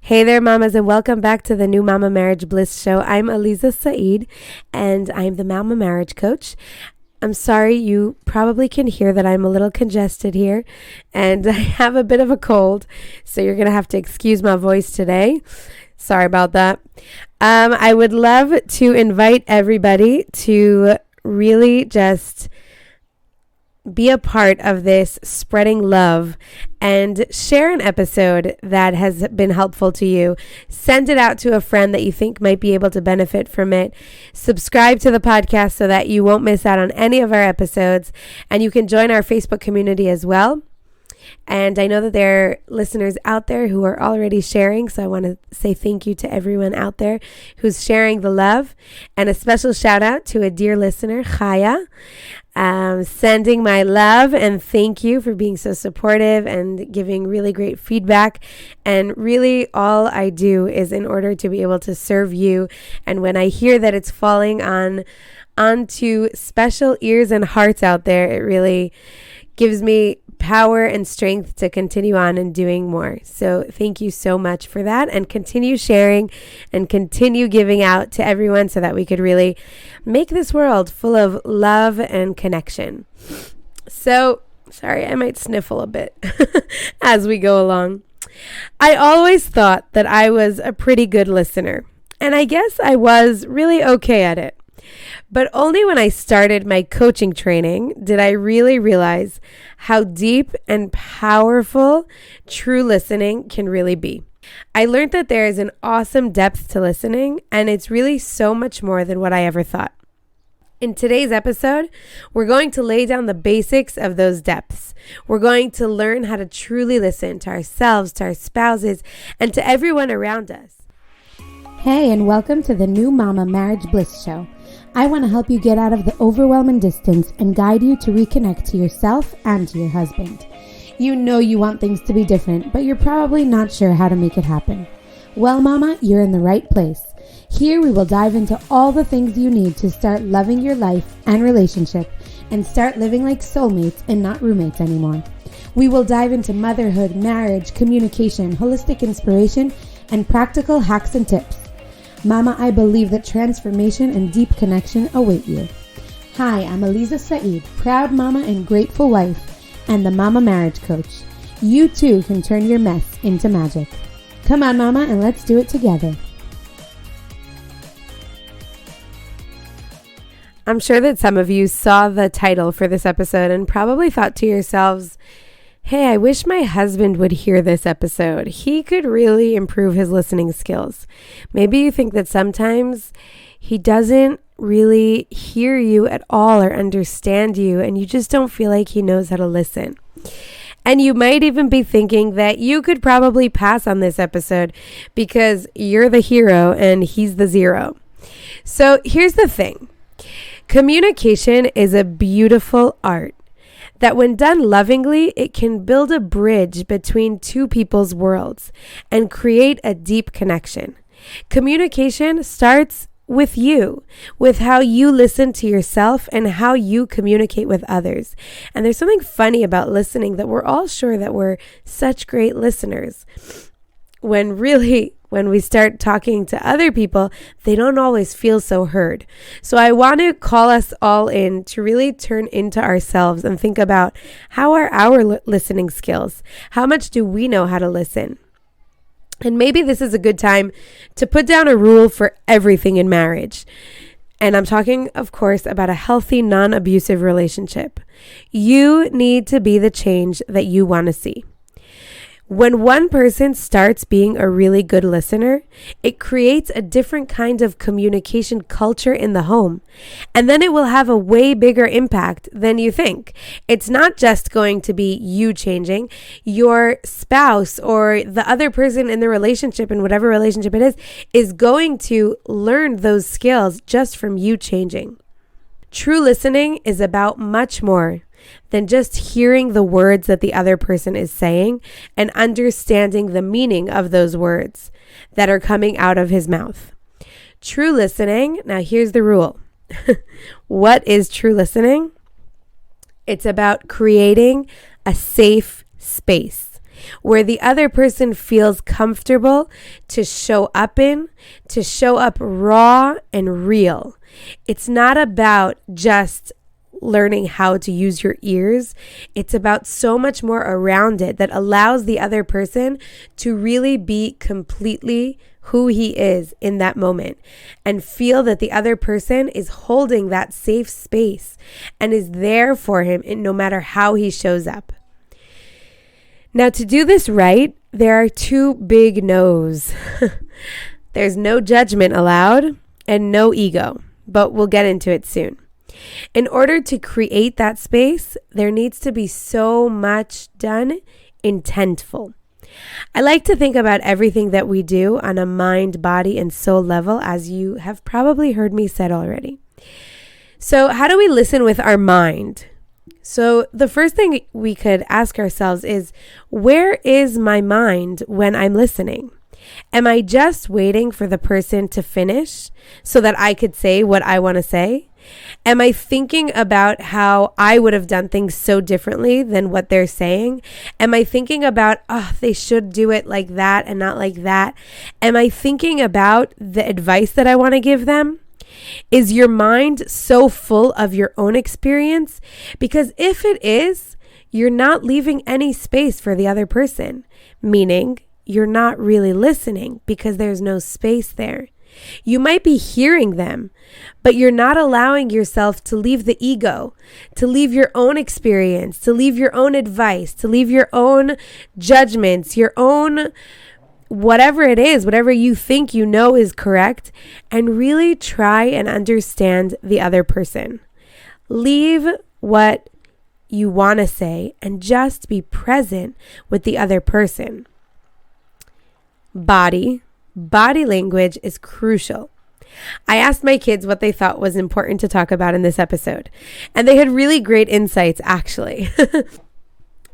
Hey there, mamas, and welcome back to the new Mama Marriage Bliss Show. I'm Aliza Saeed, and I'm the Mama Marriage Coach. I'm sorry, you probably can hear that I'm a little congested here, and I have a bit of a cold, so you're going to have to excuse my voice today. Sorry about that. I would love to invite everybody to really just be a part of this spreading love and share an episode that has been helpful to you. Send it out to a friend that you think might be able to benefit from it. Subscribe to the podcast so that you won't miss out on any of our episodes, and you can join our Facebook community as well. And I know that there are listeners out there who are already sharing, so I want to say thank you to everyone out there who's sharing the love, and a special shout out to a dear listener, Chaya. Sending my love and thank you for being so supportive and giving really great feedback. And really all I do is in order to be able to serve you. And when I hear that it's falling onto special ears and hearts out there, it really gives me power and strength to continue on and doing more. So thank you so much for that, and continue sharing and continue giving out to everyone so that we could really make this world full of love and connection. So, sorry, I might sniffle a bit as we go along. I always thought that I was a pretty good listener, and I guess I was really okay at it. But only when I started my coaching training did I really realize how deep and powerful true listening can really be. I learned that there is an awesome depth to listening, and it's really so much more than what I ever thought. In today's episode, we're going to lay down the basics of those depths. We're going to learn how to truly listen to ourselves, to our spouses, and to everyone around us. Hey, and welcome to the new Mama Marriage Bliss Show. I want to help you get out of the overwhelming distance and guide you to reconnect to yourself and to your husband. You know you want things to be different, but you're probably not sure how to make it happen. Well, Mama, you're in the right place. Here we will dive into all the things you need to start loving your life and relationship and start living like soulmates and not roommates anymore. We will dive into motherhood, marriage, communication, holistic inspiration, and practical hacks and tips. Mama, I believe that transformation and deep connection await you. Hi, I'm Aliza Saeed, proud mama and grateful wife, and the Mama Marriage Coach. You too can turn your mess into magic. Come on, Mama, and let's do it together. I'm sure that some of you saw the title for this episode and probably thought to yourselves, hey, I wish my husband would hear this episode. He could really improve his listening skills. Maybe you think that sometimes he doesn't really hear you at all or understand you, and you just don't feel like he knows how to listen. And you might even be thinking that you could probably pass on this episode because you're the hero and he's the zero. So here's the thing. Communication is a beautiful art that when done lovingly, it can build a bridge between two people's worlds and create a deep connection. Communication starts with you, with how you listen to yourself and how you communicate with others. And there's something funny about listening that we're all sure that we're such great listeners, when really, when we start talking to other people, they don't always feel so heard. So I want to call us all in to really turn into ourselves and think about, how are our listening skills? How much do we know how to listen? And maybe this is a good time to put down a rule for everything in marriage. And I'm talking, of course, about a healthy, non-abusive relationship. You need to be the change that you want to see. When one person starts being a really good listener, it creates a different kind of communication culture in the home. And then it will have a way bigger impact than you think. It's not just going to be you changing. Your spouse or the other person in the relationship, in whatever relationship it is going to learn those skills just from you changing. True listening is about much more than just hearing the words that the other person is saying and understanding the meaning of those words that are coming out of his mouth. True listening, now here's the rule. What is true listening? It's about creating a safe space. where the other person feels comfortable to show up raw and real. It's not about just learning how to use your ears. It's about so much more around it that allows the other person to really be completely who he is in that moment and feel that the other person is holding that safe space and is there for him no matter how he shows up. Now, to do this right, there are two big no's. There's no judgment allowed and no ego, but we'll get into it soon. In order to create that space, there needs to be so much done intentful. I like to think about everything that we do on a mind, body, and soul level, as you have probably heard me said already. So how do we listen with our mind? So the first thing we could ask ourselves is, where is my mind when I'm listening? Am I just waiting for the person to finish so that I could say what I want to say? Am I thinking about how I would have done things so differently than what they're saying? Am I thinking about, they should do it like that and not like that? Am I thinking about the advice that I want to give them? Is your mind so full of your own experience? Because if it is, you're not leaving any space for the other person, meaning you're not really listening because there's no space there. You might be hearing them, but you're not allowing yourself to leave the ego, to leave your own experience, to leave your own advice, to leave your own judgments, your own whatever it is, whatever you think you know is correct, and really try and understand the other person. Leave what you want to say and just be present with the other person. Body language is crucial. I asked my kids what they thought was important to talk about in this episode, and they had really great insights, actually.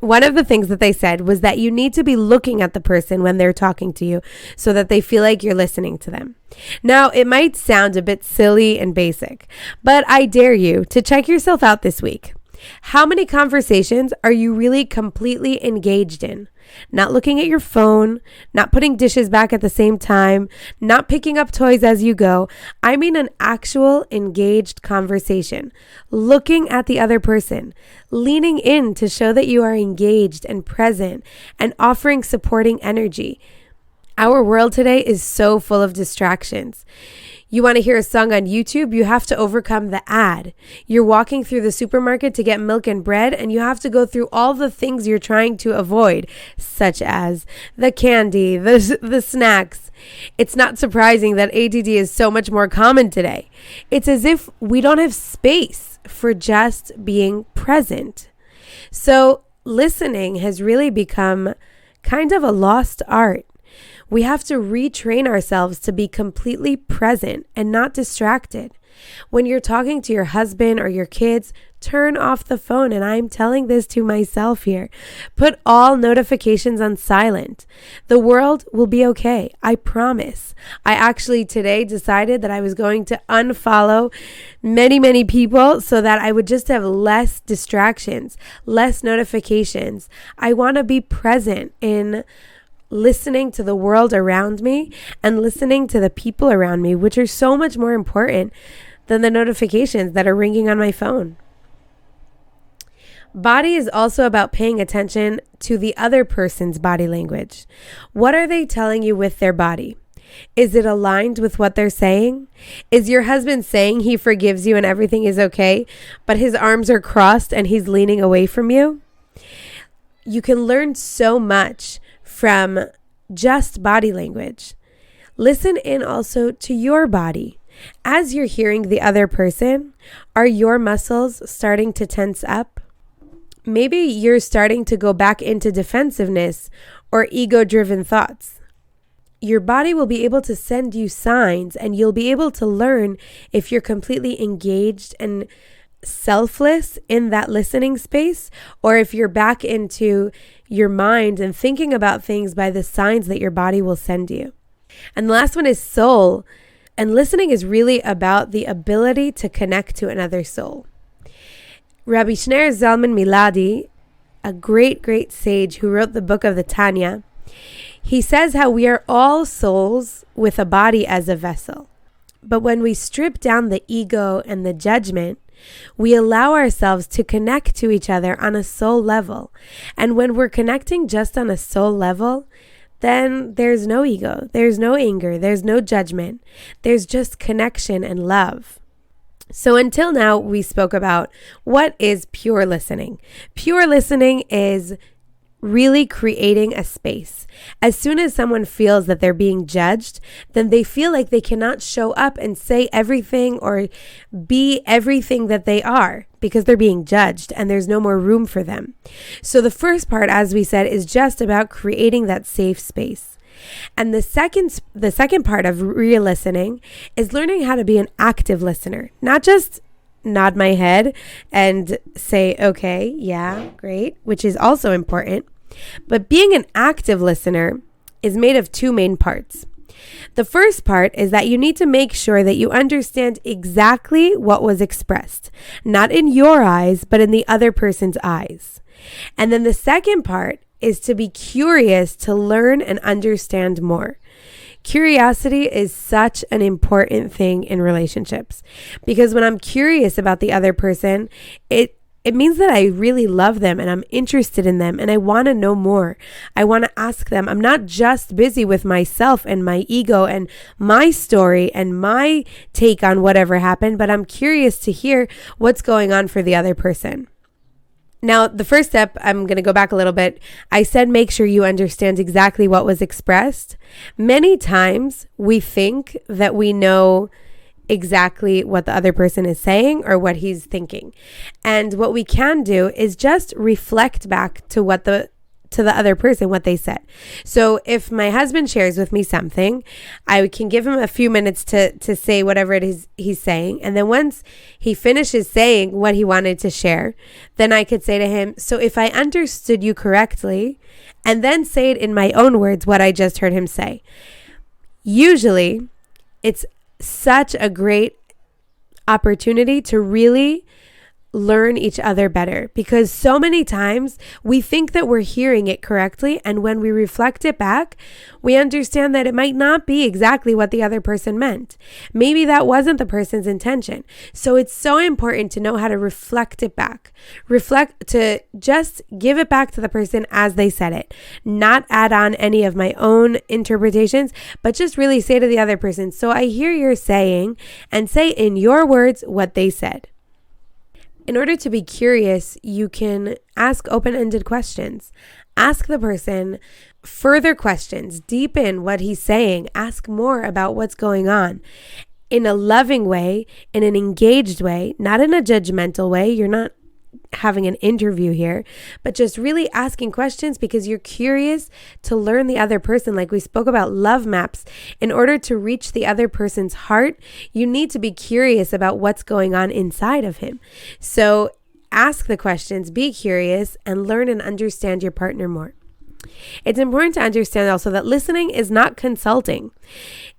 One of the things that they said was that you need to be looking at the person when they're talking to you so that they feel like you're listening to them. Now, it might sound a bit silly and basic, but I dare you to check yourself out this week. How many conversations are you really completely engaged in? Not looking at your phone, not putting dishes back at the same time, not picking up toys as you go. I mean an actual engaged conversation. Looking at the other person, leaning in to show that you are engaged and present and offering supporting energy. Our world today is so full of distractions. You want to hear a song on YouTube, you have to overcome the ad. You're walking through the supermarket to get milk and bread, and you have to go through all the things you're trying to avoid, such as the candy, the snacks. It's not surprising that ADD is so much more common today. It's as if we don't have space for just being present. So listening has really become kind of a lost art. We have to retrain ourselves to be completely present and not distracted. When you're talking to your husband or your kids, turn off the phone. And I'm telling this to myself here. Put all notifications on silent. The world will be okay. I promise. I actually today decided that I was going to unfollow many people so that I would just have less distractions, less notifications. I want to be present in listening to the world around me and listening to the people around me, which are so much more important than the notifications that are ringing on my phone. Body is also about paying attention to the other person's body language. What are they telling you with their body? Is it aligned with what they're saying? Is your husband saying he forgives you and everything is okay, but his arms are crossed and he's leaning away from you? You can learn so much from just body language. Listen in also to your body. As you're hearing the other person, are your muscles starting to tense up? Maybe you're starting to go back into defensiveness or ego-driven thoughts. Your body will be able to send you signs, and you'll be able to learn if you're completely engaged and selfless in that listening space, or if you're back into your mind and thinking about things by the signs that your body will send you. And the last one is soul. And listening is really about the ability to connect to another soul. Rabbi Shneur Zalman Miladi a great, great sage who wrote the book of the Tanya. He says how we are all souls with a body as a vessel. But when we strip down the ego and the judgment, we allow ourselves to connect to each other on a soul level. And when we're connecting just on a soul level, then there's no ego, there's no anger, there's no judgment. There's just connection and love. So until now, we spoke about what is pure listening. Pure listening is really creating a space. As soon as someone feels that they're being judged, then they feel like they cannot show up and say everything or be everything that they are because they're being judged and there's no more room for them. So the first part, as we said, is just about creating that safe space. And the second part of real listening is learning how to be an active listener, not just nod my head and say, okay, yeah, great, which is also important. But being an active listener is made of two main parts. The first part is that you need to make sure that you understand exactly what was expressed, not in your eyes, but in the other person's eyes. And then the second part is to be curious to learn and understand more. Curiosity is such an important thing in relationships because when I'm curious about the other person, it means that I really love them and I'm interested in them and I want to know more. I want to ask them. I'm not just busy with myself and my ego and my story and my take on whatever happened, but I'm curious to hear what's going on for the other person. Now, the first step, I'm going to go back a little bit. I said make sure you understand exactly what was expressed. Many times we think that we know exactly what the other person is saying or what he's thinking. And what we can do is just reflect back to the other person, what they said. So if my husband shares with me something, I can give him a few minutes to say whatever it is he's saying. And then once he finishes saying what he wanted to share, then I could say to him, so if I understood you correctly, and then say it in my own words, what I just heard him say. Usually it's such a great opportunity to really learn each other better because so many times we think that we're hearing it correctly, and when we reflect it back, we understand that it might not be exactly what the other person meant. Maybe that wasn't the person's intention. So it's so important to know how to reflect it back. To just give it back to the person as they said it, not add on any of my own interpretations, but just really say to the other person, so I hear you're saying, and say in your words what they said. In order to be curious, you can ask open-ended questions. Ask the person further questions. Deepen what he's saying. Ask more about what's going on in a loving way, in an engaged way, not in a judgmental way. You're not having an interview here, but just really asking questions because you're curious to learn the other person. Like we spoke about love maps. In order to reach the other person's heart, you need to be curious about what's going on inside of him. So ask the questions, be curious, and learn and understand your partner more. It's important to understand also that listening is not consulting.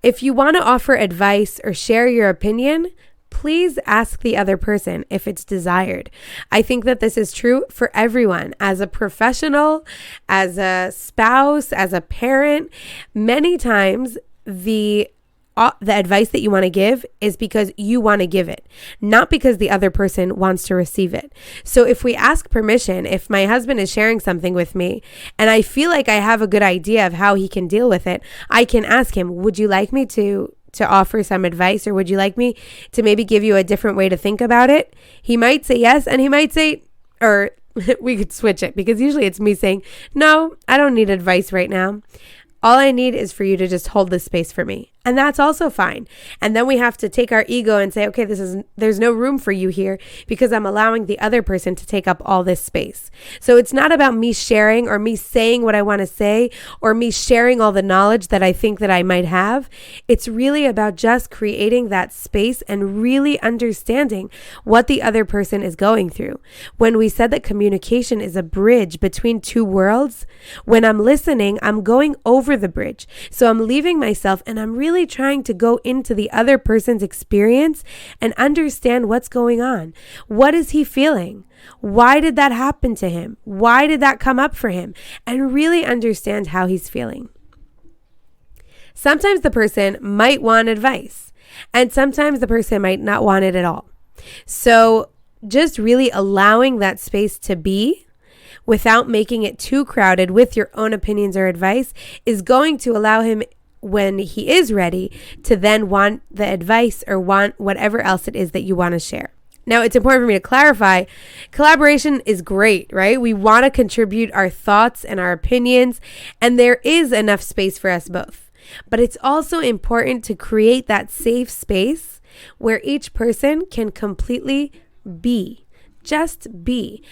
If you want to offer advice or share your opinion, please ask the other person if it's desired. I think that this is true for everyone. As a professional, as a spouse, as a parent, many times the advice that you want to give is because you want to give it, not because the other person wants to receive it. So if we ask permission, if my husband is sharing something with me and I feel like I have a good idea of how he can deal with it, I can ask him, would you like me to offer some advice, or would you like me to maybe give you a different way to think about it? He might say yes, and he might say, or we could switch it, because usually it's me saying, no, I don't need advice right now. All I need is for you to just hold this space for me. And that's also fine. And then we have to take our ego and say, okay, there's no room for you here because I'm allowing the other person to take up all this space. So it's not about me sharing or me saying what I want to say or me sharing all the knowledge that I think that I might have. It's really about just creating that space and really understanding what the other person is going through. When we said that communication is a bridge between two worlds, when I'm listening, I'm going over the bridge. So I'm leaving myself and I'm really really trying to go into the other person's experience and understand what's going on. What is he feeling? Why did that happen to him? Why did that come up for him? And really understand how he's feeling. Sometimes the person might want advice, and sometimes the person might not want it at all. So just really allowing that space to be without making it too crowded with your own opinions or advice is going to allow him, when he is ready, to then want the advice or want whatever else it is that you want to share. Now, it's important for me to clarify, collaboration is great, right? We want to contribute our thoughts and our opinions, and there is enough space for us both. But it's also important to create that safe space where each person can completely be, just be.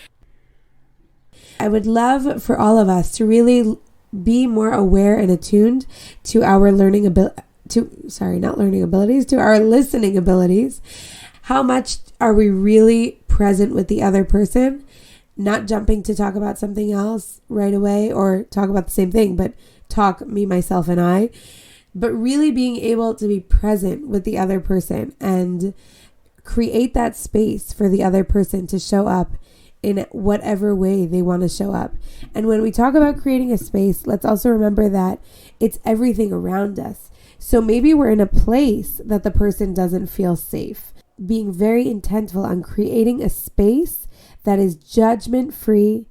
I would love for all of us to really be more aware and attuned to our to our listening abilities. How much are we really present with the other person? Not jumping to talk about something else right away or talk about the same thing, but talk me, myself, and I. But really being able to be present with the other person and create that space for the other person to show up in whatever way they want to show up. And when we talk about creating a space, let's also remember that it's everything around us. So maybe we're in a place that the person doesn't feel safe. Being very intentful on creating a space that is judgment-free,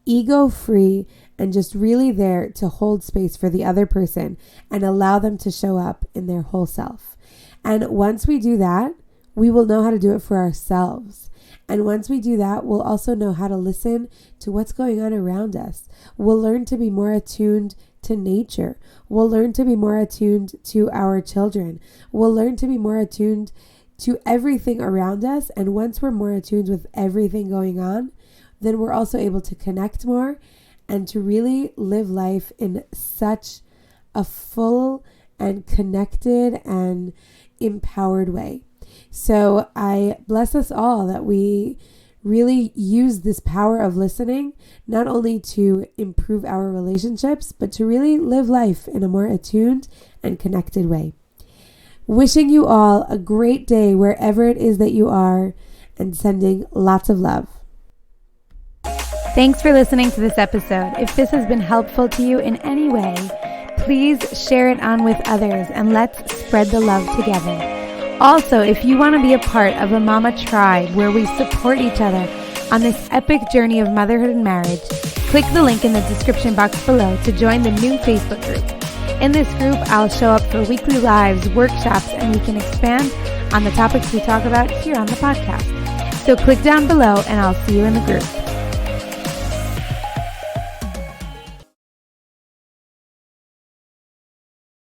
ego-free, and just really there to hold space for the other person and allow them to show up in their whole self. And once we do that, we will know how to do it for ourselves. And once we do that, we'll also know how to listen to what's going on around us. We'll learn to be more attuned to nature. We'll learn to be more attuned to our children. We'll learn to be more attuned to everything around us. And once we're more attuned with everything going on, then we're also able to connect more and to really live life in such a full and connected and empowered way. So I bless us all that we really use this power of listening, not only to improve our relationships, but to really live life in a more attuned and connected way. Wishing you all a great day wherever it is that you are, and sending lots of love. Thanks for listening to this episode. If this has been helpful to you in any way, please share it on with others and let's spread the love together. Also, if you want to be a part of a mama tribe where we support each other on this epic journey of motherhood and marriage, click the link in the description box below to join the new Facebook group. In this group, I'll show up for weekly lives, workshops, and we can expand on the topics we talk about here on the podcast. So click down below and I'll see you in the group.